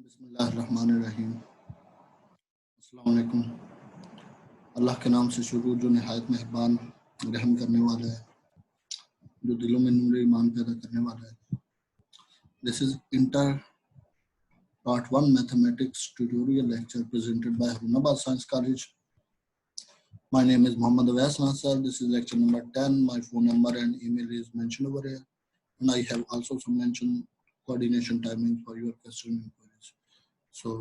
बिस्मिल्लाहिर्रहमानिर्रहीम। अस्सलाम वालेकुम। अल्लाह के नाम से शुरू जो निहायत मेहरबान रहम करने वाला है, जो दिलों में नूर ईमान पैदा करने वाला है। This is inter part 1 mathematics tutorial lecture presented by Harunabad science college. My name is Muhammad Awais Nasser. This is lecture number 10. My phone number and email is mentioned over here, and I have also some mentioned coordination timing for your question inquiries. So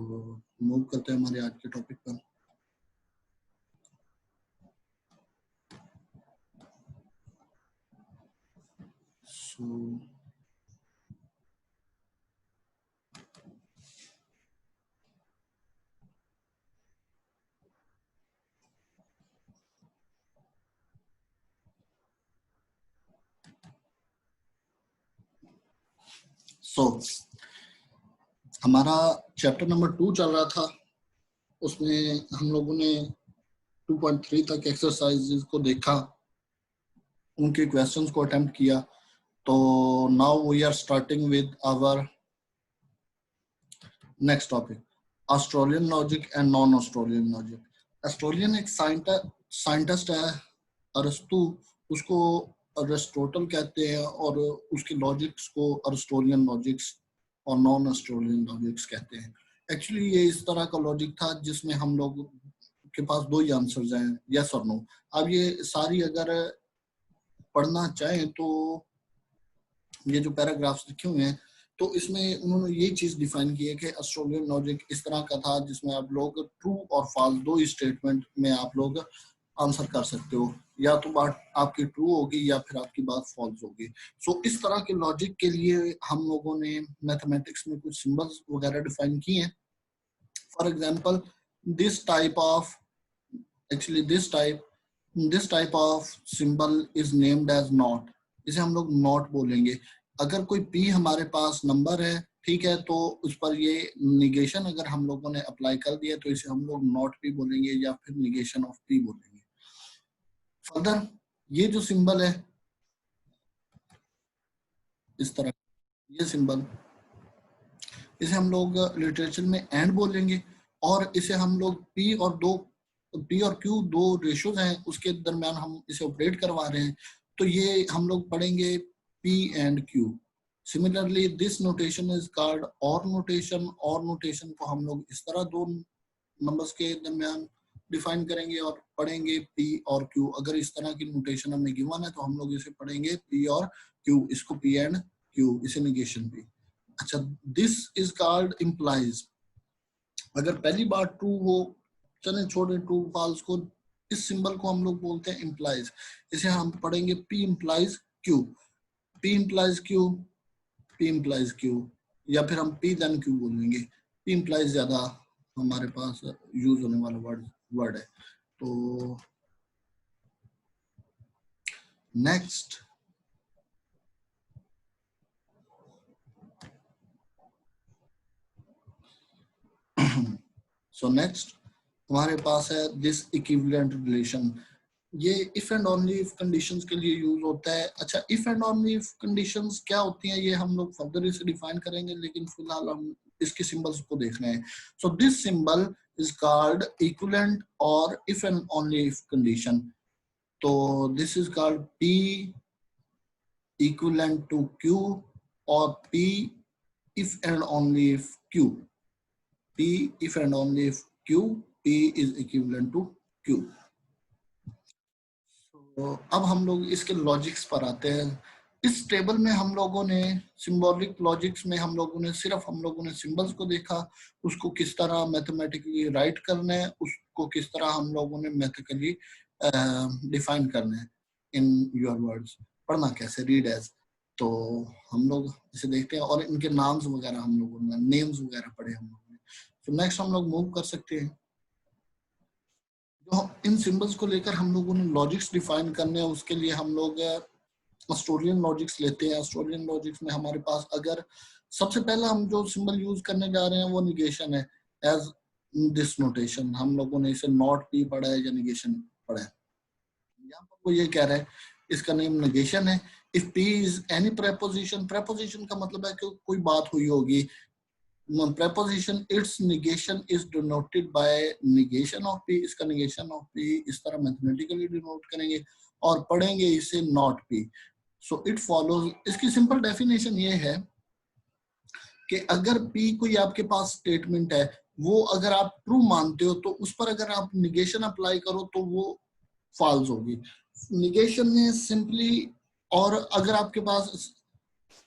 move करते हैं हमारे आज के topic पर. So हमारा chapter number 2 चल रहा था. उसमें हम लोगों ने 2.3 तक एक्सरसाइजेस को देखा, उनके क्वेश्चंस को अटेम्प्ट किया. तो now we are starting with our next topic, Australian logic and non Australian logic. Australian एक साइंटिस्ट है अरस्तु, उसको अरिस्टोटल कहते हैं, और उसके लॉजिक्स को अरिस्टोलियन लॉजिक्स और नॉन ऑस्ट्रेलियन लॉजिक्स कहते हैं. एक्चुअली ये इस तरह का लॉजिक था जिसमें हम लोग के पास दो ही आंसर्स हैं, यस और नो. अब ये सारी अगर पढ़ना चाहें तो ये जो पैराग्राफ्स लिखे हुए हैं, तो इसमें उन्होंने ये चीज डिफाइन की है कि ऑस्ट्रेलियन लॉजिक इस तरह का था जिसमें आप लोग ट्रू और फॉल्स दो ही स्टेटमेंट में आप लोग आंसर कर सकते हो, या तो बात आपकी ट्रू होगी या फिर आपकी बात फॉल्स होगी. सो इस तरह के लॉजिक के लिए हम लोगों ने मैथमेटिक्स में कुछ सिंबल्स वगैरह डिफाइन किए हैं. For example this type of symbol is named as not. इसे हम लोग नॉट बोलेंगे. अगर कोई पी हमारे पास नंबर है, ठीक है, तो उस पर ये निगेशन अगर हम लोगों ने अप्लाई कर दिया तो इसे हम लोग नॉट पी बोलेंगे या फिर निगेशन ऑफ पी बोलेंगे. फर्दर ये जो सिंबल है इस तरह, ये सिंबल, इसे हम लोग लिटरेचर में एंड बोलेंगे, और इसे हम लोग पी और क्यू दो रेशोज हैं, उसके दरमियान हम इसे ऑपरेट करवा रहे हैं, तो ये हम लोग पढ़ेंगे P and Q. Similarly this notation is called और नोटेशन. और नोटेशन को हम लोग इस तरह दो नंबर्स के दरमियान डिफाइन करेंगे और पढ़ेंगे पी और क्यू. अगर इस तरह की नोटेशन हमें गिवन है तो हम लोग इसे पढ़ेंगे पी और क्यू, इसको पी एंड क्यू, इसे निगेशन पी. अच्छा, दिस इज कॉल्ड इम्प्लाइज. अगर पहली बार ट्रू हो, चलें छोड़े ट्रू फॉल्स को, इस सिंबल को हम लोग बोलते हैं इम्प्लाइज. इसे हम पढ़ेंगे P implies Q. P implies Q, P implies Q, या फिर हम पी देन क्यू बोलेंगे. पी इम्प्लाइज ज्यादा हमारे पास यूज होने वाला वर्ड है. तो नेक्स्ट, नेक्स्ट हमारे पास है दिस इक्विवेलेंट रिलेशन. ये if and only if conditions के लिए यूज होता है. अच्छा, if and only if conditions क्या होती हैं ये हम लोग फर्दर इसे डिफाइन करेंगे, लेकिन फिलहाल हम इसके सिंबल्स को देख रहे हैं. So this symbol is called equivalent और if and only if condition. तो this is called P equivalent to Q और P if and only if Q. P if and only if Q, P is equivalent to Q. तो अब हम लोग इसके logics पर आते हैं. इस टेबल में हम लोगों ने सिंबॉलिक लॉजिक्स में हम लोगों ने सिंबल्स को देखा, उसको किस तरह मैथमेटिकली राइट करना है, उसको किस तरह हम लोगों ने मैथमेटिकली डिफाइन करना है इन योर वर्ड्स. पढ़ना कैसे, रीड एज. तो हम लोग इसे देखते हैं और इनके नाम्स वगैरह हम लोगों ने नेम्स वगैरह पढ़े हम लोगों ने. तो नेक्स्ट हम लोग मूव कर सकते हैं. जो इन सिंबल्स को लेकर हम लोगों ने लॉजिक्स डिफाइन करने हैं, उसके लिए हम लोग ऑस्ट्रेलियन लॉजिक्स लेते हैं. ऑस्ट्रेलियन लॉजिक्स में हमारे पास अगर सबसे पहला हम जो सिंबल यूज करने जा रहे हैं वो निगेशन है. एज दिस नोटेशन हम लोगों ने इसे नॉट पी पढ़ा है या निगेशन पढ़ा है. यहाँ पर वो ये कह रहा है इसका नेम निगेशन है. If P is any preposition, preposition का मतलब है कि कोई बात हुई होगी, preposition its negation is denoted by negation of p, इसका negation of p इस तरह mathematically denote करेंगे और पढ़ेंगे इसे not p. So it follows, इसकी simple definition ये है कि अगर p कोई आपके पास statement है, वो अगर आप ट्रू मानते हो तो उस पर अगर आप निगेशन अप्लाई करो तो वो फॉल्स होगी. निगेशन में सिंपली, और अगर आपके पास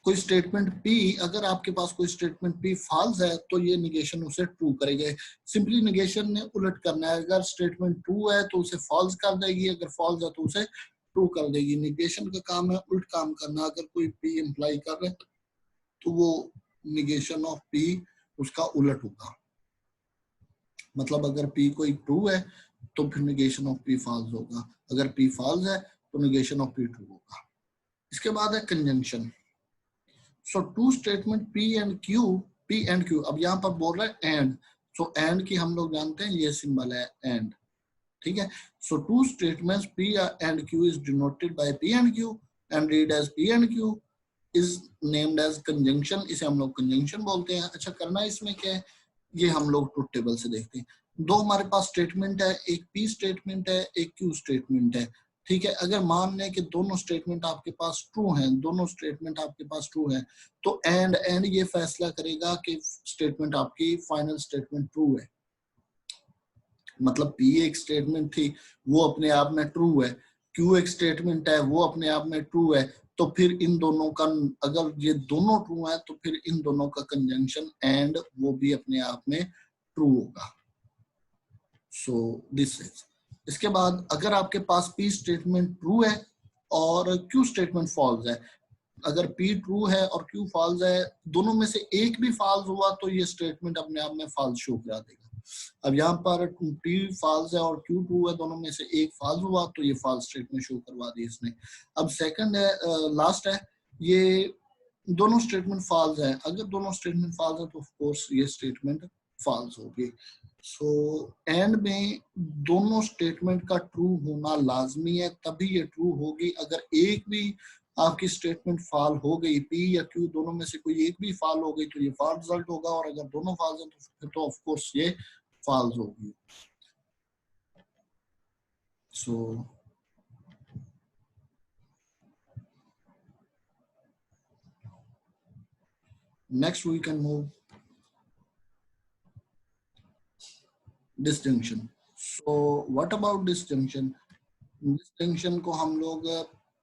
कोई स्टेटमेंट P, अगर आपके पास कोई स्टेटमेंट P फॉल्स है तो ये निगेशन उसे ट्रू करेगा. सिंपली निगेशन ने उलट करना है, अगर स्टेटमेंट ट्रू है तो उसे फॉल्स कर देगी, अगर फॉल्स है तो उसे ट्रू कर देगी. निगेशन का काम है उल्ट काम करना. अगर कोई P इंप्लाई कर रहे तो वो निगेशन ऑफ P उसका उलट होगा. मतलब अगर P कोई ट्रू है तो फिर निगेशन ऑफ P फॉल्स होगा, अगर P फॉल्स है तो निगेशन ऑफ P ट्रू होगा. इसके बाद है conjunction. So two statement P and Q, अब यहाँ पर बोल रहा है एंड. सो एंड की हम लोग जानते हैं ये सिंबल है एंड, ठीक है. So two statements P and Q is denoted by P and Q and read as P and Q is named as conjunction. इसे हम लोग कंजंक्शन बोलते हैं. अच्छा, करना इसमें क्या है ये हम लोग ट्रुथ टेबल से देखते हैं. दो हमारे पास स्टेटमेंट है, एक P स्टेटमेंट है, एक Q स्टेटमेंट है, ठीक है. अगर मान लें कि दोनों स्टेटमेंट आपके पास ट्रू हैं, दोनों स्टेटमेंट आपके पास ट्रू हैं, तो एंड ये फैसला करेगा कि स्टेटमेंट आपकी फाइनल स्टेटमेंट ट्रू है. मतलब P एक स्टेटमेंट थी वो अपने आप में ट्रू है, Q एक स्टेटमेंट है वो अपने आप में ट्रू है, तो फिर इन दोनों का, अगर ये दोनों ट्रू है तो फिर इन दोनों का कंजंक्शन एंड वो भी अपने आप में ट्रू होगा. So this is. इसके बाद अगर आपके पास P स्टेटमेंट ट्रू है और Q स्टेटमेंट फॉल्स है, अगर P ट्रू है और Q फॉल्स है, दोनों में से एक भी फॉल्स हुआ तो ये स्टेटमेंट अपने आप में फॉल्स शो करा देगा. अब यहाँ पर P फॉल्स है और Q ट्रू है, दोनों में से एक फॉल्स हुआ तो ये फॉल्स स्टेटमेंट शो करवा दी इसने. अब सेकंड है, लास्ट है, ये दोनों स्टेटमेंट फॉल्स है. अगर दोनों स्टेटमेंट फॉल्स है तो ऑफ कोर्स ये स्टेटमेंट फॉल्स होगी. सो एंड में दोनों स्टेटमेंट का ट्रू होना लाजमी है, तभी ये ट्रू होगी. अगर एक भी आपकी स्टेटमेंट फॉल हो गई, P या Q दोनों में से कोई एक भी फॉल हो गई तो ये फॉल्स रिजल्ट होगा, और अगर दोनों फॉल्स हैं तो फिर तो ऑफ कोर्स ये फॉल्स होगी. So next we can move distinction. So what about distinction. Distinction को हम लोग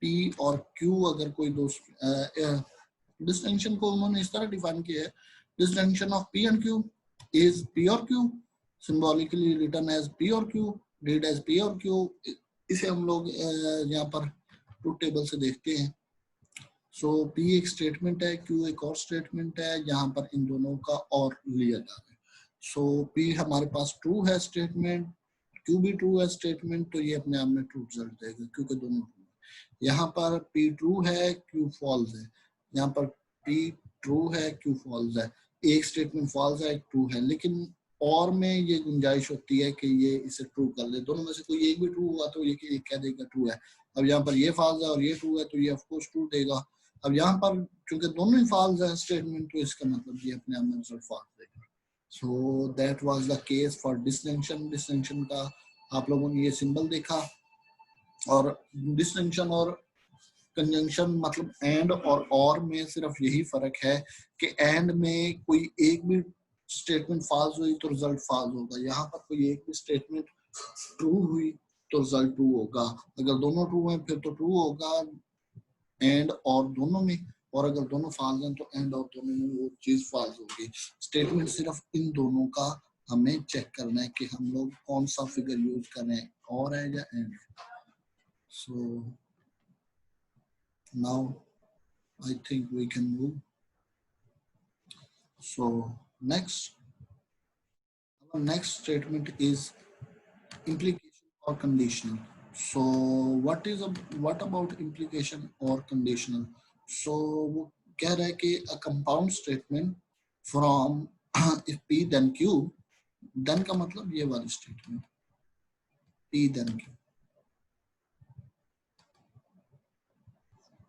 P और Q, अगर कोई दो डिस्टिंक्शन को उन्होंने इस तरह डिफाइन किया है, distinction of P and Q is P or Q symbolically written as P or Q, read as P or Q. इसे हम लोग यहाँ पर ट्रुथ टेबल से देखते हैं. सो P एक स्टेटमेंट है, Q एक और स्टेटमेंट है, यहाँ पर इन दोनों का और लिया जा रहा है. सो P हमारे पास ट्रू है स्टेटमेंट, Q भी ट्रू है स्टेटमेंट, तो ये अपने आप में ट्रू रिजल्ट देगा क्योंकि दोनों ट्रू है. यहाँ पर P ट्रू है, Q फॉल्स है. यहाँ पर P ट्रू है, Q फॉल्स है. एक स्टेटमेंट फॉल्स है, एक ट्रू है, लेकिन और में ये गुंजाइश होती है कि ये इसे ट्रू कर ले. दोनों में से कोई एक भी ट्रू हुआ तो ये कह देगा ट्रू है. अब यहाँ पर ये फॉल्स है और ये ट्रू है तो ये ऑफ कोर्स ट्रू देगा. अब यहाँ पर क्योंकि दोनों ही फॉल्स है स्टेटमेंट, तो इसका मतलब ये अपने आप में रिजल्ट फॉल्स देगा. सो that was the case for distinction. Distinction का आप लोगों ने ये सिंबल देखा, और डिस्टिंक्शन और कंजंक्शन मतलब एंड और में सिर्फ यही फर्क है कि एंड में कोई एक भी स्टेटमेंट फॉल्स हुई तो रिजल्ट फॉल्स होगा. यहाँ पर कोई एक भी स्टेटमेंट ट्रू हुई तो रिजल्ट ट्रू होगा. अगर दोनों ट्रू हैं फिर तो ट्रू होगा एंड और दोनों में, और अगर दोनों फॉल्स हैं तो एंड और दोनों में वो चीज फॉल्स होगी. स्टेटमेंट सिर्फ इन दोनों का हमें चेक करना है कि हम लोग कौन सा फिगर यूज कर रहे हैं, और है या and. So now I think we can move. So our next statement is implication or conditional. So what about implication or conditional? So वो कह रहा है कि a compound statement from if P then Q, then का मतलब ये वाली statement P then Q,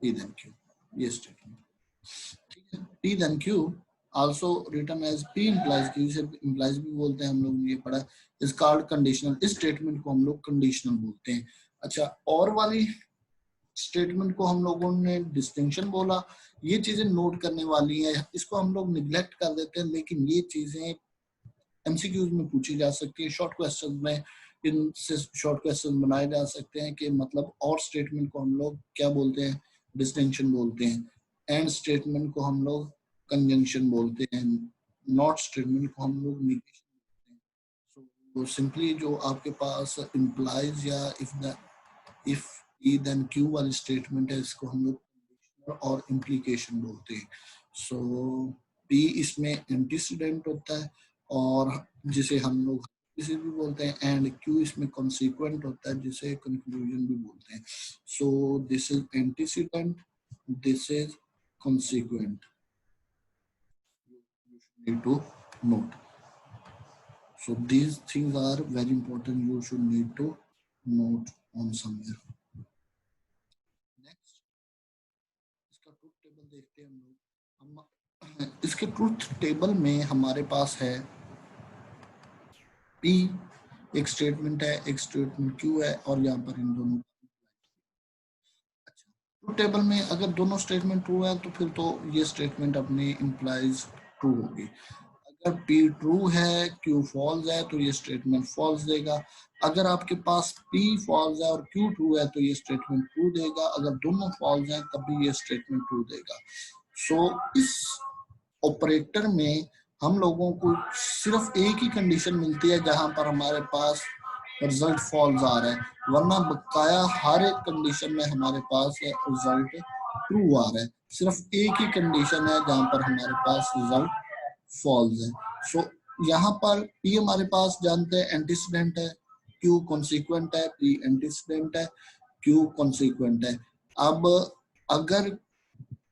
P then Q, ये statement, ठीक है. P then Q also written as P implies, जिसे इम्प्लाइज भी बोलते हैं, हम लोग ने ये पढ़ा, इज कॉल्ड कंडीशनल। इस स्टेटमेंट को हम लोग कंडीशनल बोलते हैं। अच्छा, और वाली स्टेटमेंट को हम लोगों ने डिस्टिंक्शन बोला। ये चीजें नोट करने वाली हैं, इसको हम लोग निग्लेक्ट कर देते हैं, लेकिन ये चीजें एमसीक्यूज में पूछी जा सकती है, शॉर्ट क्वेश्चन में इनसे शॉर्ट क्वेश्चन बनाए जा सकते हैं कि मतलब और स्टेटमेंट को हम लोग क्या बोलते हैं, डिस्टिंक्शन बोलते हैं। एंड स्टेटमेंट को हम लोग कंजंक्शन बोलते हैं। नॉट स्टेटमेंट को हम लोग निगेशन बोलते हैं। तो सिंपली जो आपके पास इम्प्लाइज या इफ ई देन क्यू वाली स्टेटमेंट है, इसको हम लोग कंडीशनल और इम्प्लीकेशन बोलते हैं। सो पी इसमें एंटीसीडेंट होता है, और जिसे हम लोग इसे भी बोलते हैं, एंड क्यू इसमें कॉन्सिक्वेंट होता है, जिसे कंक्लूजन भी बोलते हैं। So this is antecedent, this is consequent. You should need to note. So these things are very important. You should need to note on somewhere. Next, इसका ट्रूथ टेबल देखते हैं हम लोग। इसके ट्रूथ टेबल में हमारे पास है P एक स्टेटमेंट है, एक स्टेटमेंट Q है, और यहाँ पर इन दोनों। अच्छा, ट्रूथ टेबल में अगर दोनों स्टेटमेंट ट्रू है तो फिर तो ये स्टेटमेंट अपनी इंप्लाइज ट्रू होगी। अगर P ट्रू है, Q फॉल्स है, तो ये स्टेटमेंट फॉल्स देगा। अगर आपके पास P फॉल्स है और Q ट्रू है तो ये स्टेटमेंट ट्रू देगा। अगर दोनों फॉल्स हैं तब भी ये स्टेटमेंट ट्रू देगा। सो इस ऑपरेटर में हम लोगों को सिर्फ एक ही कंडीशन मिलती है जहां पर हमारे पास रिजल्ट फॉल्स आ रहा है, वरना बकाया हर एक कंडीशन में हमारे पास रिजल्ट ट्रू आ रहा है। सिर्फ एक ही कंडीशन है जहां पर हमारे पास रिजल्ट फॉल्स है। सो यहाँ पर P हमारे पास जानते हैं एंटीसीडेंट है, Q कॉन्सिक्वेंट है, P एंटीसीडेंट है, Q कॉन्सिक्वेंट है। अब अगर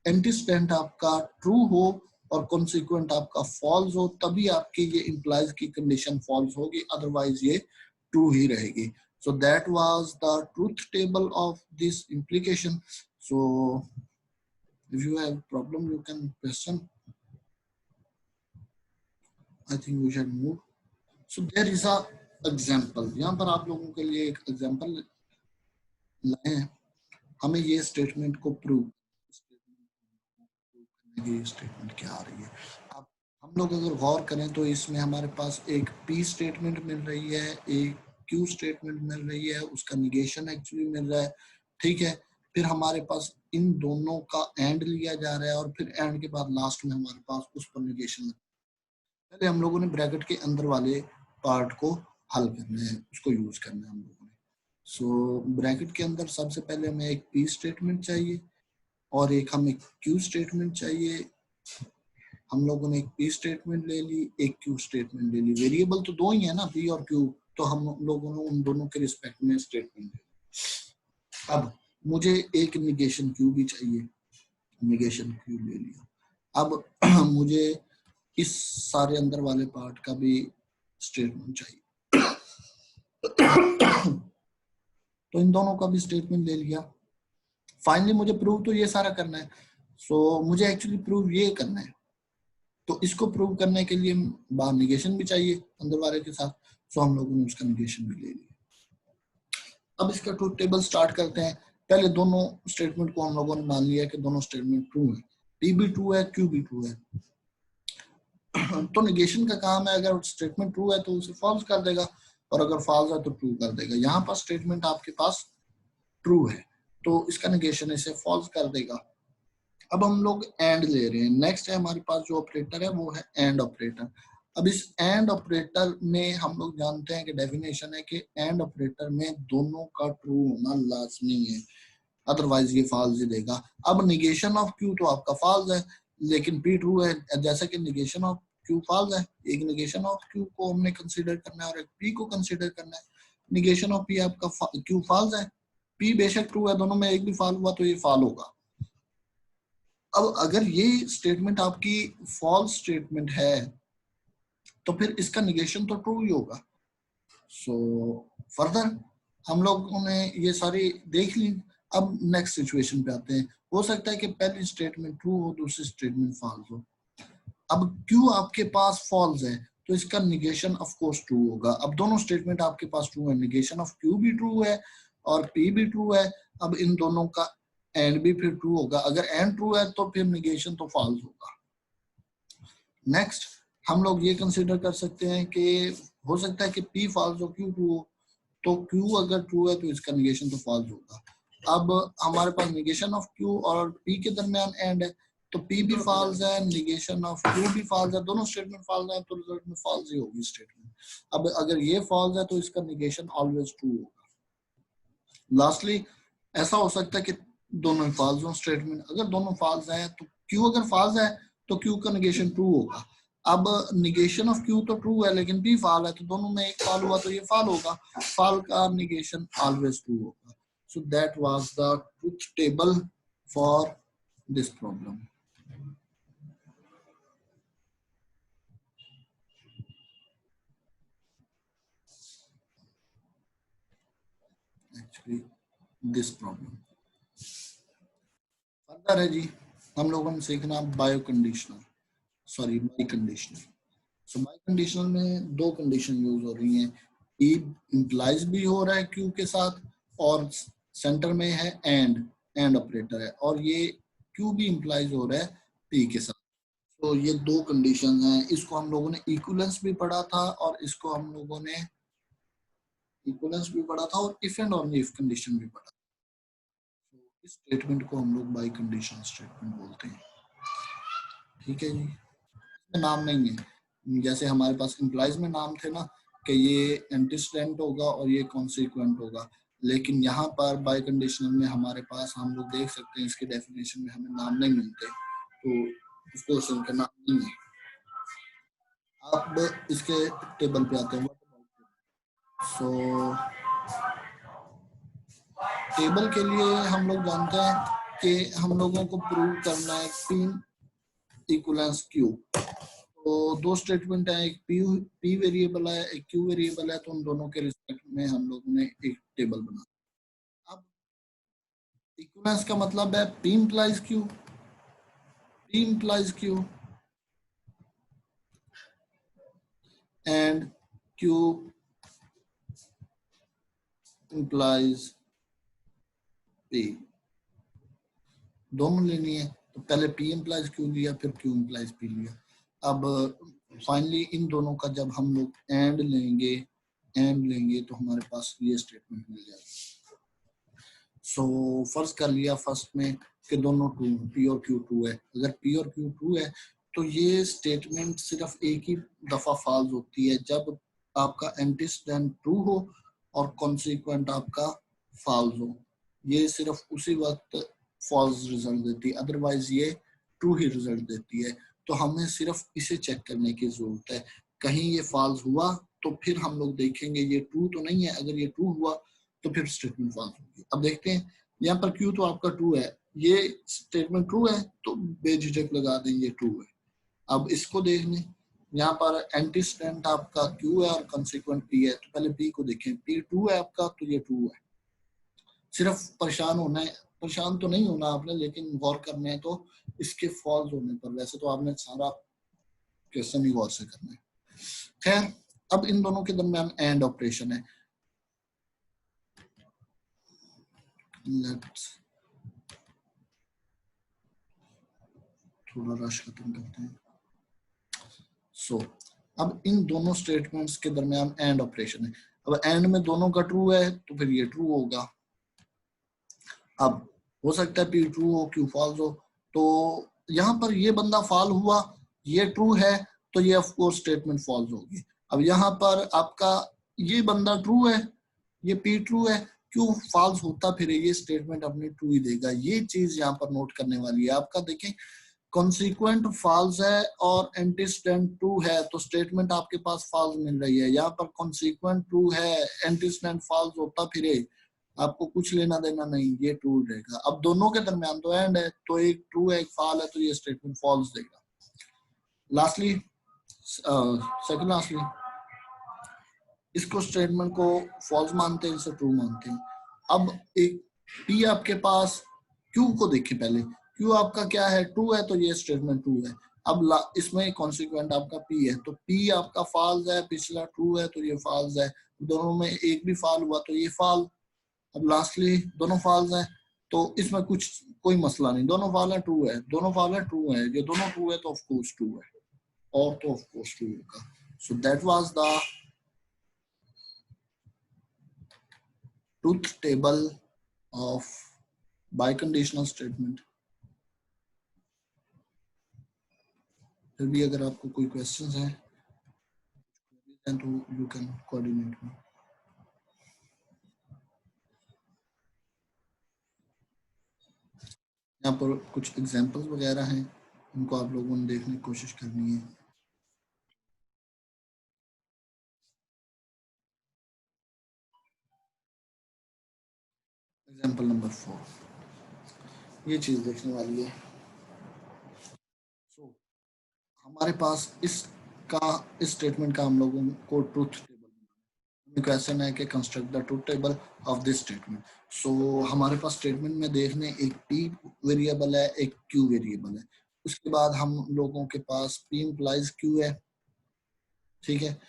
एंटीसीडेंट आपका ट्रू हो और कॉन्सिक्वेंट आपका फॉल्स हो, तभी आपकी ये इंप्लाइज की कंडीशन फॉल्स होगी, अदरवाइज ये ट्रू ही रहेगी। So that was the truth table of this implication. So if you have problem, you can question. I think we should move. So there is a example. यहाँ पर आप लोगों के लिए एक एग्जाम्पल लाए हैं। हमें ये स्टेटमेंट को प्रूव करने की स्टेटमेंट क्या आ रही है। अब हम लोग अगर गौर करें तो इसमें हमारे पास एक P स्टेटमेंट मिल रही है, एक Q स्टेटमेंट मिल रही है, उसका निगेशन एक्चुअली मिल रहा है, ठीक है। फिर हमारे पास इन दोनों का एंड लिया जा रहा है, और फिर एंड के बाद लास्ट में हमारे पास उस पर निगेशन। पहले हम लोगों ने ब्रैकेट के अंदर वाले पार्ट को हल करना है, उसको यूज करना है हम लोगों ने। सो ब्रैकेट के अंदर सबसे पहले हमें एक P स्टेटमेंट चाहिए और एक हमें Q स्टेटमेंट चाहिए। हम लोगों ने एक P स्टेटमेंट ले ली, एक Q स्टेटमेंट ले ली। वेरिएबल तो दो ही है ना, P और Q, तो हम लोगों ने उन दोनों के रिस्पेक्ट में स्टेटमेंट ले ली। अब मुझे एक निगेशन Q भी चाहिए, निगेशन Q ले लिया। अब मुझे इस सारे अंदर वाले पार्ट का भी स्टेटमेंट चाहिए, तो इन दोनों का भी स्टेटमेंट ले लिया। फाइनली मुझे प्रूव तो ये सारा करना है। सो मुझे एक्चुअली प्रूव ये करना है, तो इसको प्रूव करने के लिए बाहर निगेशन भी चाहिए अंदर वाले के साथ। सो हम लोगों ने उसका निगेशन भी ले लिया। अब इसका ट्रूथ टेबल स्टार्ट करते हैं। पहले दोनों स्टेटमेंट को हम लोगों ने मान लिया कि दोनों स्टेटमेंट ट्रू है, P भी ट्रू है, Q भी ट्रू है। तो निगेशन का काम है, अगर स्टेटमेंट ट्रू है तो उसे फॉल्स कर देगा, और अगर फॉल्स है तो ट्रू कर देगा। यहाँ पर स्टेटमेंट आपके पास ट्रू है तो इसका निगेशन इसे फॉल्स कर देगा। अब हम लोग एंड ले रहे हैं। नेक्स्ट है हमारे पास जो ऑपरेटर है वो है एंड ऑपरेटर। अब इस एंड ऑपरेटर में हम लोग जानते हैं कि डेफिनेशन है कि एंड ऑपरेटर में दोनों का ट्रू होना लाजमी है, अदरवाइज ये फॉल्स ही देगा। अब निगेशन ऑफ Q तो आपका फॉल्स है, लेकिन P ट्रू है, जैसा कि निगेशन ऑफ Q फॉल्स है। एक निगेशन ऑफ Q को हमने कंसीडर करना है और एक P को कंसीडर करना है। निगेशन ऑफ P आपका Q फॉल्स है, P बेशक ट्रू है, दोनों में एक भी फॉल हुआ तो ये फॉल होगा। अब अगर ये स्टेटमेंट आपकी फॉल्स स्टेटमेंट है तो फिर इसका निगेशन तो ट्रू ही होगा। सो फर्दर हम लोगों ने ये सारी देख ली। अब नेक्स्ट सिचुएशन पे आते हैं। हो सकता है कि पहली स्टेटमेंट ट्रू हो, दूसरी स्टेटमेंट फॉल्स हो। अब क्यू आपके पास फॉल्स है तो इसका निगेशन ऑफ कोर्स ट्रू होगा। अब दोनों स्टेटमेंट आपके पास ट्रू है, निगेशन ऑफ क्यू भी ट्रू है और पी भी ट्रू है। अब इन दोनों का एंड भी फिर ट्रू होगा। अगर एंड ट्रू है तो फिर निगेशन तो फॉल्स होगा। नेक्स्ट हम लोग ये कंसिडर कर सकते हैं कि हो सकता है कि पी फॉल्स हो क्यू ट्रू हो, तो क्यू अगर ट्रू है तो इसका निगेशन तो फॉल्स होगा। अब हमारे पास निगेशन ऑफ क्यू और पी के दरमियान एंड है, तो पी भी फॉल्स है, निगेशन ऑफ क्यू भी फॉल्स है, दोनों स्टेटमेंट फॉल्स है, तो रिजल्ट में फॉल्स ही होगी स्टेटमेंट। अब अगर ये फॉल्स है तो इसका निगेशन ऑलवेज ट्रू होगा। लास्टली ऐसा हो सकता है कि दोनों फॉल्स हो स्टेटमेंट। अगर दोनों फॉल्स हैं तो क्यू अगर फॉल्स है तो क्यू का निगेशन ट्रू होगा। अब निगेशन ऑफ क्यू तो ट्रू है लेकिन पी फॉल है, तो दोनों में एक फॉल हुआ तो ये फॉल होगा। फॉल का निगेशन ऑलवेज ट्रू होगा। So that was the truth table for this problem. Actually this problem further है जी, हम लोगों ने सीखना bio conditioner, sorry by conditioner. So by conditional में दो कंडीशन यूज हो रही हैं, पी इंप्लाइज भी हो रहा है क्यू के साथ और सेंटर में है एंड ऑपरेटर है, और ये क्यू भी इंप्लाइज हो रहा है पी के साथ। तो ये दो कंडीशन हैं। इसको हम लोगों ने इक्विवेलेंस भी पढ़ा था और इसको हम लोगों ने इक्विवेलेंस भी पढ़ा था और इफ एंड और इफ कंडीशन भी पढ़ा। तो इस स्टेटमेंट को हम लोग बाई कंडीशन स्टेटमेंट बोलते हैं। ठीक है जी, नाम नहीं है, जैसे हमारे पास इम्प्लाइज में नाम थे ना कि ये एंटीसीडेंट होगा और ये कॉन्सिक्वेंट होगा, लेकिन यहाँ पर बाय कंडीशनल में हमारे पास हम लोग देख सकते हैं इसके डेफिनेशन में हमें नाम नहीं मिलते, तो उस क्वेश्चन का नाम नहीं है। अब इसके टेबल पे आते हैं। सो टेबल के लिए हम लोग जानते हैं कि हम लोगों को प्रूव करना है पी इक्वलेंस क्यू। तो दो स्टेटमेंट है, एक पी वेरिएबल है, एक क्यू वेरिएबल है, तो उन दोनों के रिस्पेक्ट में हम लोगों ने एक टेबल बना। अब इक्विवेलेंस का मतलब है P implies Q, P implies Q and Q implies P, दोनों लेनी है। तो पहले पी इंप्लाइज क्यू लिया, फिर क्यू इंप्लाइज पी लिया। अब फाइनली इन दोनों का जब हम लोग एंड लेंगे तो हमारे पास ये स्टेटमेंट मिल जाएगी। सो फर्ज कर लिया फर्स्ट में कि दोनों ट्रू, पी और क्यू ट्रू है। अगर पी और क्यू ट्रू है तो ये स्टेटमेंट सिर्फ एक ही दफा फॉल्स होती है, जब आपका एंटीसीडेंट ट्रू हो और कॉन्सिक्वेंट आपका फॉल्स हो। ये सिर्फ उसी वक्त फॉल्स रिजल्ट देती है, अदरवाइज ये ट्रू ही रिजल्ट देती है। तो हमें सिर्फ इसे चेक करने की जरूरत है, कहीं ये फॉल्स हुआ तो फिर हम लोग देखेंगे ये ट्रू तो नहीं है। अगर ये ट्रू हुआ तो फिर स्टेटमेंट फॉल्स होगी। अब देखते हैं, यहाँ पर क्यू तो आपका ट्रू है, ये स्टेटमेंट ट्रू है तो बेझिझक लगा दें ये ट्रू है। अब इसको देख लें, यहाँ पर एंटीसीडेंट आपका क्यू है और कंसिक्वेंट पी है, तो पहले पी को देखें, पी ट्रू है आपका तो ये ट्रू है। सिर्फ परेशान होना है, परेशान तो नहीं होना आपने, लेकिन गौर करना है तो इसके फॉल्स होने पर। वैसे तो आपने सारा क्वेश्चन ही गौर से करना है। खैर, अब इन दोनों के दरमियान एंड ऑपरेशन है। लेट्स थोड़ा रश खत्म करते हैं। सो अब इन दोनों स्टेटमेंट्स के दरमियान एंड ऑपरेशन है। अब एंड में दोनों का ट्रू है तो फिर ये ट्रू होगा। अब हो सकता है पी ट्रू हो क्यू फॉल्स हो, तो यहाँ पर ये बंदा फॉल हुआ, ये ट्रू है तो ये ऑफ कोर्स स्टेटमेंट फॉल्स होगी। अब यहाँ पर आपका ये बंदा ट्रू है, ये पी ट्रू है, क्यू फॉल्स होता फिर ये स्टेटमेंट अपनी ट्रू ही देगा। ये चीज यहाँ पर नोट करने वाली है। आपका देखें कॉन्सिक्वेंट फॉल्स है और एंटीसीडेंट ट्रू है, तो स्टेटमेंट आपके पास फॉल्स मिल रही है। यहाँ पर कॉन्सिक्वेंट ट्रू है, एंटीसीडेंट फॉल्स होता फिरे, आपको कुछ लेना देना नहीं, ये ट्रू रहेगा। अब दोनों के दरमियान तो एंड है, तो एक ट्रू है एक फॉल है, तो ये स्टेटमेंट फॉल्स देगा। लास्टली सेकंड लास्टली इसको स्टेटमेंट को फॉल्स मानते हैं, इसे ट्रू मानते हैं। अब एक पी आपके पास, क्यू को देखिए पहले, क्यू आपका क्या है, ट्रू है तो ये स्टेटमेंट ट्रू है। अब इसमें कॉन्सिक्वेंट आपका पी है, तो पी आपका फॉल्स है, पिछला ट्रू है तो ये फॉल्स है, दोनों में एक भी फॉल हुआ तो ये फॉल। अब लास्टली दोनों फॉल्स है तो इसमें कुछ कोई मसला नहीं, दोनों फॉल है ट्रू है, दोनों फॉल है ट्रू है, ये दोनों ट्रू है तो ऑफ कोर्स ट्रू है, और तो ऑफ कोर्स ट्रू होगा। So that was the truth table of biconditional statement. फिर भी अगर आपको कोई क्वेश्चंस हैं तो यू कैन कोऑर्डिनेट मी। यहाँ पर कुछ एग्जांपल्स वगैरह हैं, उनको आप लोगों ने देखने की कोशिश करनी है। एग्जांपल नंबर 4, ये चीज देखने वाली है। सो हमारे पास इस स्टेटमेंट का हम लोगों को ट्रूथ टेबल क्वेश्चन है कि construct the truth table of this statement. So हमारे पास स्टेटमेंट में देखने एक पी वेरिएबल है, एक क्यू वेरिएबल है। उसके बाद हम लोगों के पास पी इंप्लाइज क्यू है, ठीक है,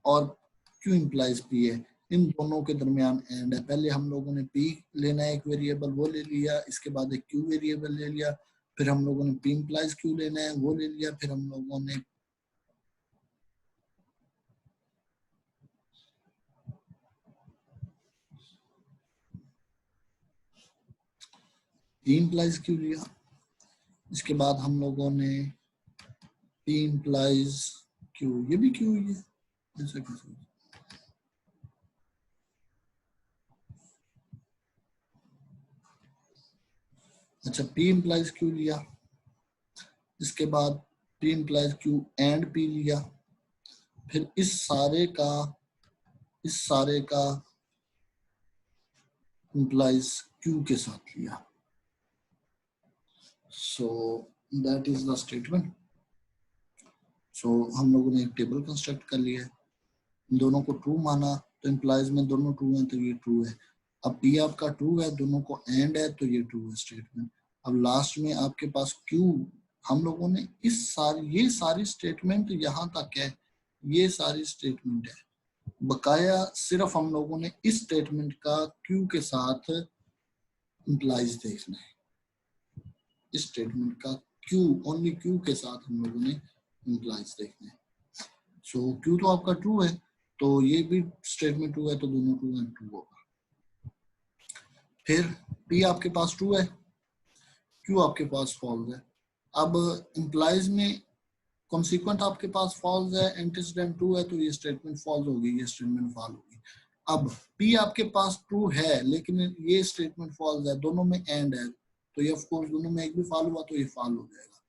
और क्यू इंप्लाइज पी है। इन दोनों के दरमियान एंड है। पहले हम लोगों ने पी लेना है एक वेरिएबल, वो ले लिया, इसके बाद एक क्यू वेरिएबल ले लिया, फिर हम लोगों ने पी इंप्लाइज क्यू लेना है, वो ले लिया, फिर हम लोगों ने पी इंप्लाइज क्यू लिया, इसके बाद हम लोगों ने पी इंप्लाइज क्यू, ये भी क्यू ही है, ऐसा कैसे? अच्छा, पी इंप्लाइज क्यू लिया, इसके बाद P implies Q and P लिया, फिर इस सारे का इंप्लाइज क्यू के साथ लिया। So that is the statement. So हम लोगों ने एक टेबल कंस्ट्रक्ट कर लिया है, दोनों को ट्रू माना तो इंप्लाइज में दोनों ट्रू हैं तो ये ट्रू है। अब पी आपका ट्रू है, दोनों को एंड है तो ये ट्रू है स्टेटमेंट। अब लास्ट में आपके पास क्यू, हम लोगों ने ये सारी स्टेटमेंट यहाँ तक है, ये सारी स्टेटमेंट है, बकाया सिर्फ हम लोगों ने इस स्टेटमेंट का क्यू के साथ इंप्लाइज देखना है। इस स्टेटमेंट का क्यू, ओनली क्यू के साथ हम लोगों ने इंप्लाइज देखना है। सो क्यू तो आपका ट्रू है तो ये भी स्टेटमेंट ट्रू है तो दोनों ट्रू एंड ट्रू होगा। फिर पी आपके पास ट्रू है, क्यू आपके पास फॉल्स है। अब इंप्लाइज में कॉन्सिक्वेंट आपके पास फॉल्स है, एंटीसीडेंट ट्रू है तो ये स्टेटमेंट फॉल्स होगी, ये स्टेटमेंट फॉल होगी। अब पी आपके पास ट्रू है लेकिन ये स्टेटमेंट फॉल्स है, दोनों में एंड है तो ये ऑफ कोर्स दोनों में एक भी फॉल हुआ तो ये फॉल हो जाएगा।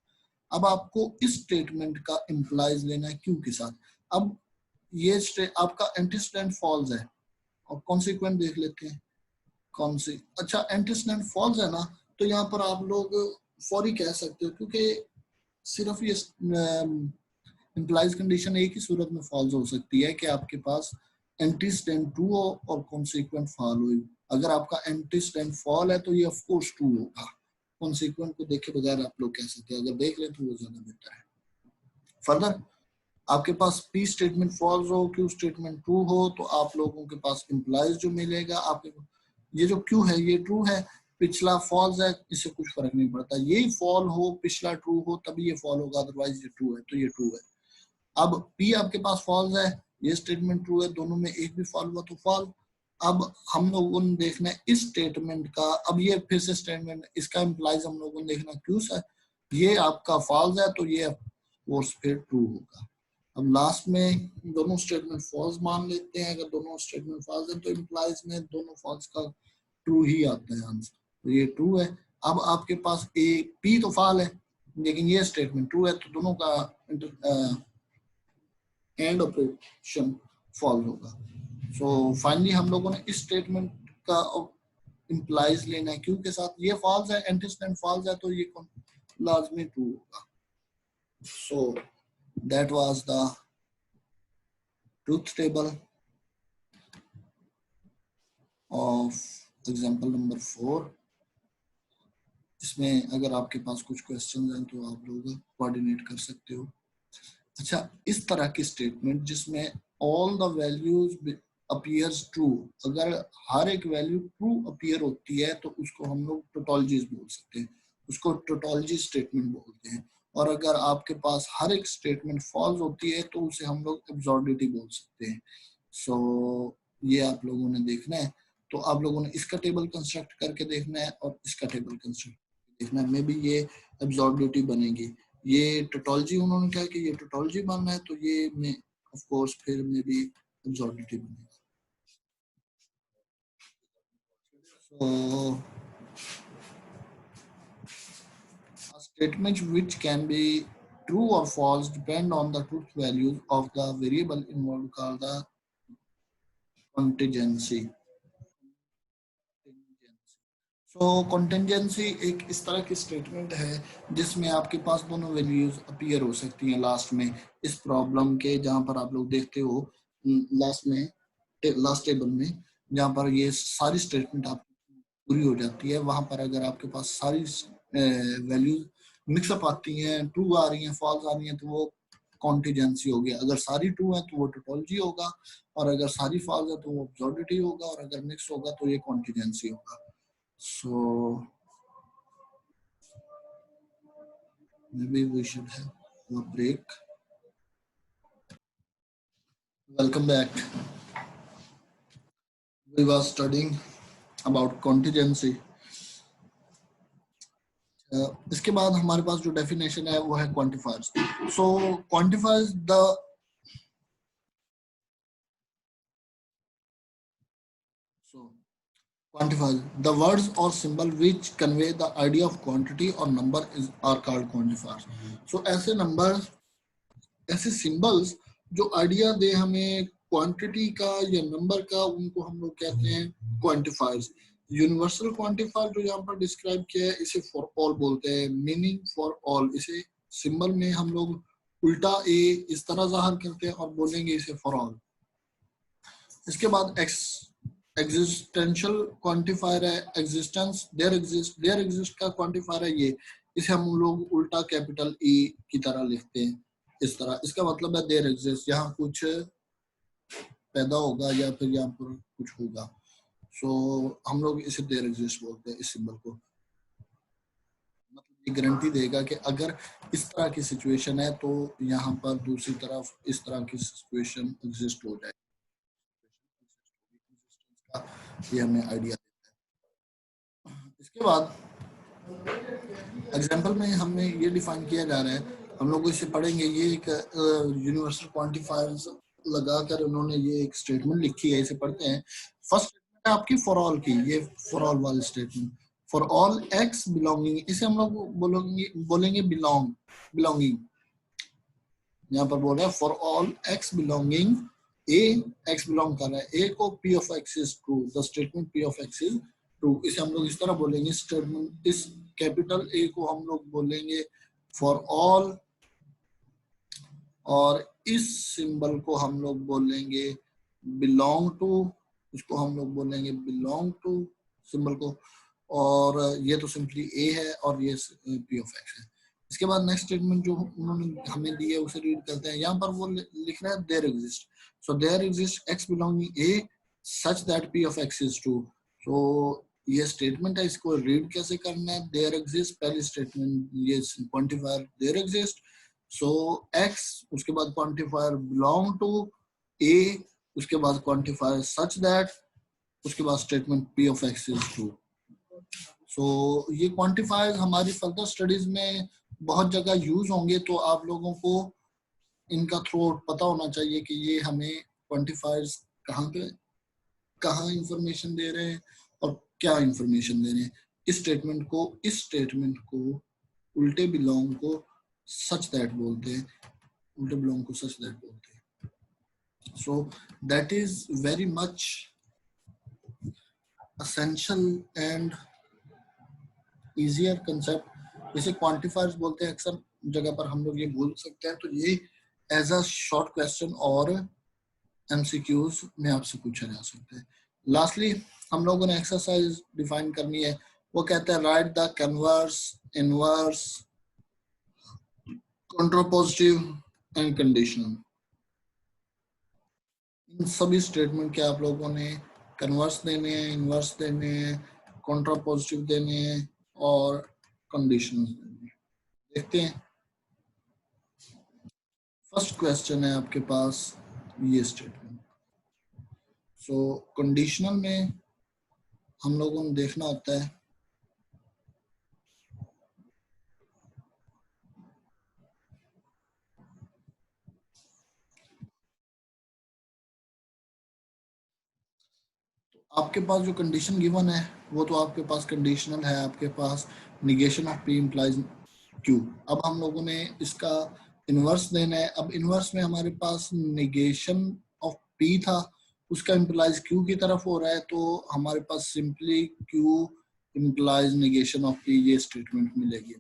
अब आपको इस स्टेटमेंट का इंप्लाइज लेना है क्यू के साथ। अब ये आपका एंटीसीडेंट फॉल्स है और कॉन्सिक्वेंट देख लेते हैं कौन सी। अच्छा, एंटीसीडेंट फॉल्स है ना, तो यहाँ पर आप लोग फॉरी कह सकते हो क्योंकि सिर्फ ये इंप्लाइज कंडीशन एक ही सूरत में फॉल्स हो सकती है कि आपके पास एंटीसीडेंट ट्रू हो और कॉन्सिक्वेंट फॉल हो। अगर आपका एंटीसीडेंट फॉल है तो ये ऑफ कोर्स ट्रू होगा, कॉन्सिक्वेंट को देखे बगैर आप लोग कह सकते हैं, अगर देख लें तो वो ज्यादा बेहतर है। फर्दर आपके पास पी स्टेटमेंट फॉल्स हो, क्यू स्टेटमेंट ट्रू हो, तो आप लोगों के पास इंप्लाइज जो मिलेगा आपके, ये जो क्यू है ये ट्रू है, पिछला फॉल्स है, इससे कुछ फर्क नहीं पड़ता, यही फॉल हो पिछला ट्रू हो तभी ये फॉल होगा, अदरवाइज ये ट्रू है तो ये ट्रू है। अब पी आपके पास फॉल्स है, ये स्टेटमेंट ट्रू है, दोनों में एक भी फॉल हुआ तो फॉल। अब हम लोगों ने देखना है इस स्टेटमेंट का, अब ये फिर से स्टेटमेंट, इसका इंप्लाइज हम लोगों ने देखना क्यू से, ये आपका फॉल्स है तो ये कोर्स फिर ट्रू होगा। अब लास्ट में दोनों स्टेटमेंट फॉल्स मान लेते हैं, अगर दोनों स्टेटमेंट फॉल्स है तो इंप्लाइज में दोनों फॉल्स का ट्रू ही आता है आंसर, तो ये ट्रू है। अब आपके पास ए पी तो फॉल है लेकिन ये स्टेटमेंट ट्रू है तो दोनों का एंड ऑपरेशन फॉल होगा। सो फाइनली हम लोगों ने इस स्टेटमेंट का इंप्लाइज लेना है क्यू के साथ, ये फॉल्स है, एंटीसीडेंट फॉल्स है तो ये लाजमी ट्रू होगा। So that was the truth table of example number 4. इसमें अगर आपके पास कुछ क्वेश्चन हैं तो आप लोग कोऑर्डिनेट कर सकते हो। अच्छा, इस तरह की स्टेटमेंट जिसमें all the values appears true, अगर हर एक वैल्यू ट्रू अपीयर होती है तो उसको हम लोग टोटोलॉजीज बोल सकते हैं, उसको टोटोलॉजी स्टेटमेंट बोलते हैं। और अगर आपके पास हर एक स्टेटमेंट फॉल्स होती है तो उसे हम लोग एब्सॉर्डिटी बोल सकते हैं। सो ये आप लोगों ने देखना है, तो आप लोगों ने इसका टेबल कंस्ट्रक्ट करके देखना है और इसका टेबल कंस्ट्रक्ट देखना है, मे बी ये एब्सॉर्डिटी बनेगी। ये टोटोलॉजी उन्होंने कहा कि ये टोटोलॉजी बनना है, तो ये में ऑफ कोर्स फिर में भी एब्सॉर्डिटी बनेगा। So a statement which can be true or false depend on the truth values of the variable involved called the contingency. सो कॉन्टेंजेंसी एक इस तरह की स्टेटमेंट है जिसमें आपके पास दोनों वैल्यूज अपीयर हो सकती हैं लास्ट में इस प्रॉब्लम के, जहां पर आप लोग देखते हो लास्ट में लास्ट टेबल में जहां पर ये सारी स्टेटमेंट आप पूरी हो जाती है, वहां पर अगर आपके पास सारी वैल्यूज मिक्सअप आती हैं, ट्रू आ रही हैं, फॉल्स आ रही हैं, तो वो कॉन्टिजेंसी हो गया। अगर सारी ट्रू है तो वो टोटोलॉजी होगा, और अगर सारी फॉल्स है तो वो अब्सॉर्डिटी होगा, और अगर मिक्स होगा तो ये कॉन्टिजेंसी होगा। So maybe we should have a break. Welcome back. We were studying about contingency. इसके बाद हमारे पास जो डेफिनेशन है वो है quantifiers. So quantifiers the words or symbol which convey the idea of quantity or number are called quantifiers. So ऐसे numbers, ऐसे symbols जो आइडिया दे हमें क्वांटिटी का या नंबर का, उनको हम लोग कहते हैं क्वांटिफायर्स। यूनिवर्सल क्वांटिफायर जो यहाँ पर डिस्क्राइब किया है इसे फॉर ऑल बोलते हैं, मीनिंग फॉर ऑल। इसे सिंबल में हम लोग उल्टा ए इस तरह जाहिर करते हैं और बोलेंगे इसे फॉर ऑल। इसके बाद एग्जिस्टेंशियल क्वांटिफायर है, एग्जिस्टेंस, देयर एग्जिस्ट का क्वांटिफायर है ये, इसे हम लोग उल्टा कैपिटल ई की तरह लिखते हैं इस तरह। इसका मतलब है देयर एग्जिस्ट, यहाँ कुछ पैदा होगा या फिर यहाँ पर कुछ होगा। सो हम लोग इसे देयर एग्जिस्ट बोलते हैं इस सिंबल को। मतलब ये गारंटी देगा कि अगर इस तरह की सिचुएशन है तो यहाँ पर दूसरी तरफ इस तरह की सिचुएशन एग्जिस्ट हो जाए, ये हमें आइडिया देता है। इसके बाद एग्जाम्पल में हमें ये डिफाइन किया जा रहा है, हम लोग इसे पढ़ेंगे। ये एक यूनिवर्सल क्वांटिफायर्स लगाकर उन्होंने ये एक स्टेटमेंट लिखी है, इसे पढ़ते हैं। फर्स्ट स्टेटमेंट है आपकी फॉर ऑल की, ये फॉर ऑल वाली statement. For all x belonging, इसे हम लोग बोलेंगे बिलोंगिंग। यहाँ पर बोल रहा है for all x belonging A, x belong कर रहा है ए को, P of X is true, the statement P of X is true. इसे हम लोग इस तरह बोलेंगे स्टेटमेंट, इस कैपिटल ए को हम लोग बोलेंगे फॉर ऑल, और इस सिंबल को हम लोग बोलेंगे बिलोंग टू, इसको हम लोग बोलेंगे बिलोंग टू सिंबल को, और ये तो सिंपली ए है और ये पी ऑफ एक्स है। इसके बाद नेक्स्ट स्टेटमेंट जो उन्होंने हमें दी है उसे रीड करते हैं। यहाँ पर वो लिख रहा है there exist, so there exist X belonging A such that P of X is true. So ये स्टेटमेंट है, इसको रीड कैसे करना है। देयर एग्जिस्ट पहली स्टेटमेंट, ये quantifier there exist, so X, उसके बाद क्वांटिफायर बिलोंग टू ए, उसके बाद क्वांटिफायर सच दैट, उसके बाद statement P of X is true. So ये क्वांटिफायर्स हमारी फर्दर स्टडीज में बहुत जगह यूज होंगे, तो आप लोगों को इनका थ्रू पता होना चाहिए कि ये हमें क्वांटिफायर्स कहाँ पे कहाँ इंफॉर्मेशन दे रहे हैं और क्या इंफॉर्मेशन दे रहे हैं। इस स्टेटमेंट को उल्टे बिलोंग को सच दैट बोलते हैं, उल्टे बिलोंग को सच दैट बोलते हैं। सो that is very much essential and easier concept। जैसे क्वांटिफायर्स बोलते हैं, अक्सर जगह पर हम लोग ये बोल सकते हैं, तो ये एज अ शॉर्ट क्वेश्चन और एमसीक्यूज में आपसे पूछा जा सकता है। लास्टली हम लोगों ने एक्सरसाइज डिफाइन करनी है, वो कहते हैं write the converse, inverse, contrapositive and conditional. इन सभी स्टेटमेंट के आप लोगों ने कन्वर्स देने हैं, इनवर्स देने हैं, कॉन्ट्रापोजिटिव देने हैं और कंडीशनल देने हैं। देखते हैं, फर्स्ट क्वेश्चन है आपके पास ये स्टेटमेंट। सो कंडीशनल में हम लोगों ने देखना होता है आपके पास जो कंडीशन गिवन है वो तो आपके पास कंडीशनल है, आपके पास negation of P implies Q. अब हम लोगों ने इसका इनवर्स देना है। अब इनवर्स में हमारे पास निगेशन ऑफ पी था, उसका इम्प्लाइज क्यू की तरफ हो रहा है, तो हमारे पास simply Q implies negation of P ये स्टेटमेंट मिलेगी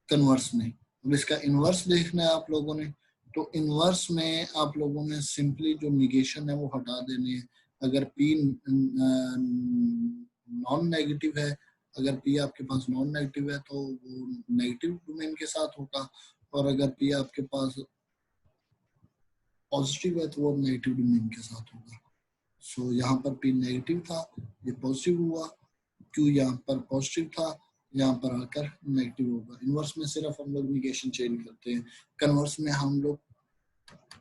कन्वर्स में। अब इसका इनवर्स देखना है आप लोगों ने, तो इनवर्स में आप लोगों ने सिंपली जो निगेशन है वो हटा देने हैं। अगर पी नॉन नेगेटिव है, अगर पी आपके पास नॉन नेगेटिव है तो वो नेगेटिव डोमेन के साथ होगा, और अगर पी आपके पास पॉजिटिव है तो वो नेगेटिव डोमेन के साथ होगा। सो यहाँ पर पी नेगेटिव था, ये पॉजिटिव हुआ, क्यू यहाँ पर पॉजिटिव था, यहाँ पर आकर नेगेटिव होगा। इनवर्स में सिर्फ हम लोग निगेशन चेंज करते हैं, कन्वर्स में हम लोग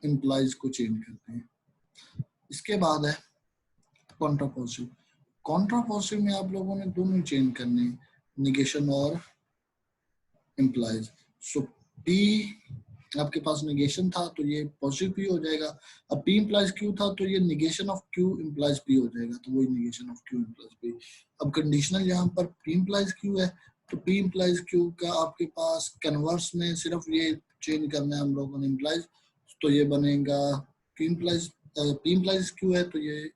इम्प्लाइज को चेंज करते हैं। इसके बाद है कॉन्ट्रापोजिटिव। कॉन्ट्रापोजिटिव में आप लोगों ने दोनों चेंज करने हैं, निगेशन और इम्प्लाइज। सो पी आपके पास निगेशन था तो ये पॉजिटिव पी हो जाएगा। अब पी इम्प्लाइज क्यू था तो ये negation of Q implies P हो जाएगा, तो वही negation of Q implies P. अब कंडीशनल यहाँ पर पी इम्प्लाइज क्यू है, तो पी इम्प्लाइज क्यू का आपके पास कन्वर्स में सिर्फ ये चेंज करना है हम लोगों ने इम्प्लाइज, तो ये बनेगा Q implies P implies Q है तो ये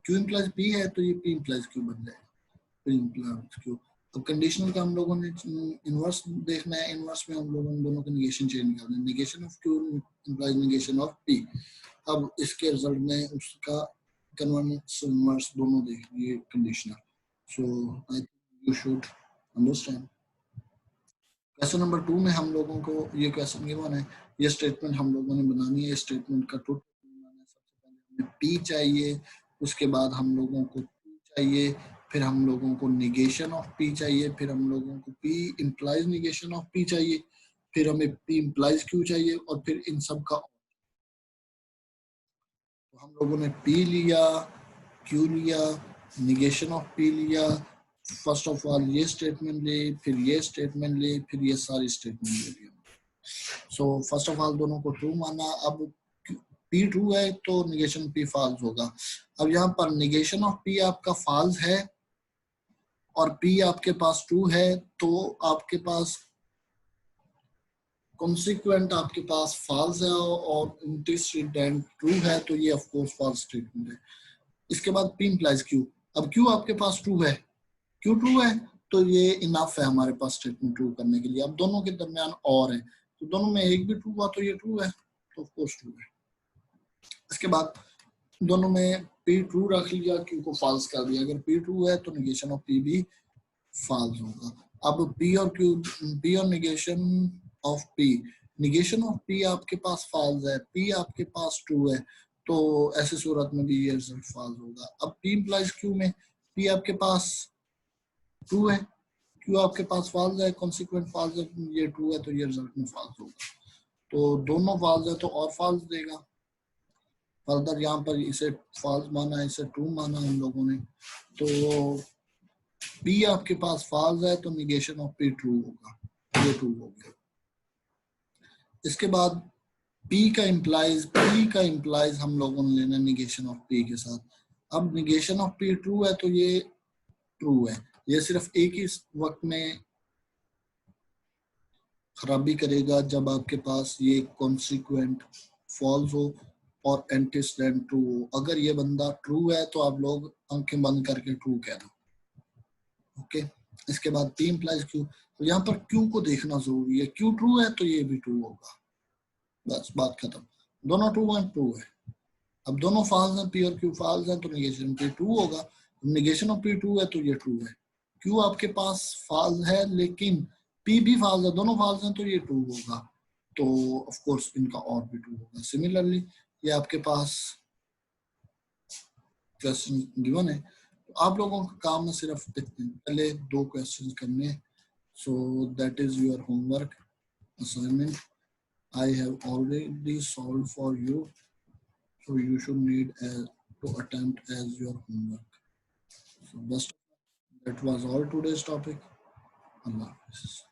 क्यू इम्प्लाइज पी है तो ये पी इम्प्लाइज क्यू बन जाएगा, पी इम्प्लाइज क्यू। अब कंडीशनल का हम लोगों ने इनवर्स देखना है, इनवर्स में हम लोगों ने दोनों का निगेशन चेंज करना है, negation of Q implies negation of P. अब इसके रिजल्ट में उसका कन्वर्स इनवर्स दोनों देखिए conditional. So I think you should understand. Question number 2 में हम लोगों को ये क्वेश्चन गिवन है, ये स्टेटमेंट हम लोगों ने बनानी है। स्टेटमेंट का टोटल बनाना है। सबसे पहले हमें पी चाहिए, उसके बाद हम लोगों को Q चाहिए, फिर हम लोगों को निगेशन ऑफ पी चाहिए, फिर हम लोगों को P implies negation of P चाहिए, फिर हमें पी इम्प्लाइज क्यू चाहिए, और फिर इन सब का तो हम लोगों ने पी लिया, क्यू लिया, निगेशन ऑफ पी लिया, फर्स्ट ऑफ ऑल ये स्टेटमेंट ले, फिर ये स्टेटमेंट ले, फिर ये सारी स्टेटमेंट ले लिया। सो फर्स्ट ऑफ ऑल दोनों को ट्रू माना। अब पी ट्रू है तो निगेशन पी फॉल्स होगा। अब यहाँ पर निगेशन ऑफ पी आपका फॉल्स है और पी आपके पास ट्रू है, तो आपके पास कॉन्सिक्वेंट आपके पास फॉल्स है और एंटीसीडेंट ट्रू है, तो ये ऑफ कोर्स फॉल्स स्टेटमेंट है। इसके बाद पी इम्प्लाइज क्यू। अब क्यू आपके पास ट्रू है, क्यू ट्रू है तो ये इनफ है हमारे पास स्टेटमेंट ट्रू करने के लिए। अब दोनों के दरमियान और है, तो दोनों में एक भी ट्रू हुआ तो ये ट्रू है, तो ऑफ कोर्स ट्रू है। इसके बाद दोनों में पी ट्रू रख लिया, क्यू को फॉल्स कर दिया। अगर पी ट्रू है तो निगेशन ऑफ पी भी फॉल्स होगा। अब पी और क्यू, पी और negation of P, negation of P आपके पास फॉल्स है, पी आपके पास ट्रू है, तो ऐसे सूरत में भी ये रिजल्ट फॉल्स होगा। अब पी इम्प्लाइज क्यू में पी आपके पास ट्रू है, क्यू आपके पास फॉल्स है, कॉन्सिक्वेंट फॉल्स है, ये ट्रू है तो ये रिजल्ट में फॉल्स होगा। तो दोनों फॉल्स है तो और फॉल्स देगा। फर्दर यहाँ पर इसे फॉल्स माना, इसे ट्रू माना हम लोगों ने, तो पी आपके पास फॉल्स है तो निगेशन ऑफ पी ट्रू होगा, ये ट्रू हो गया। इसके बाद पी का इम्प्लाइज हम लोगों ने लेना निगेशन ऑफ पी के साथ। अब निगेशन ऑफ पी ट्रू है तो ये ट्रू है, ये सिर्फ एक ही वक्त में खराबी करेगा जब आपके पास ये कॉन्सिक्वेंट फॉल्स हो और एंटीसीडेंट ट्रू हो। अगर ये बंदा ट्रू है तो आप लोग आंखें बंद करके ट्रू कह दो, ओके। इसके बाद पी इम्प्लाइज क्यू, तो यहाँ पर क्यू को देखना जरूरी है, क्यू ट्रू है तो ये भी ट्रू होगा, बस बात खत्म। दोनों ट्रू है, ट्रू है। अब दोनों फॉल्स हैं, पी और क्यू फॉल्स हैं तो निगेशन पी ट्रू होगा, निगेशन ऑफ पी ट्रू है तो ये ट्रू है। Q आपके पास फाल्स है लेकिन P भी फाल्स है, दोनों फाल्स हैं तो ये ट्रू होगा, तो ऑफ कोर्स इनका और भी ट्रू होगा। सिमिलरली ये आपके पास क्वेश्चन गिवन है, तो आप लोगों का काम है सिर्फ पहले 2 क्वेश्चन करने। सो that is your homework assignment. I have already solved for you, so you should need to attempt as your homework. So best, that was all today's topic. Allah Hafiz.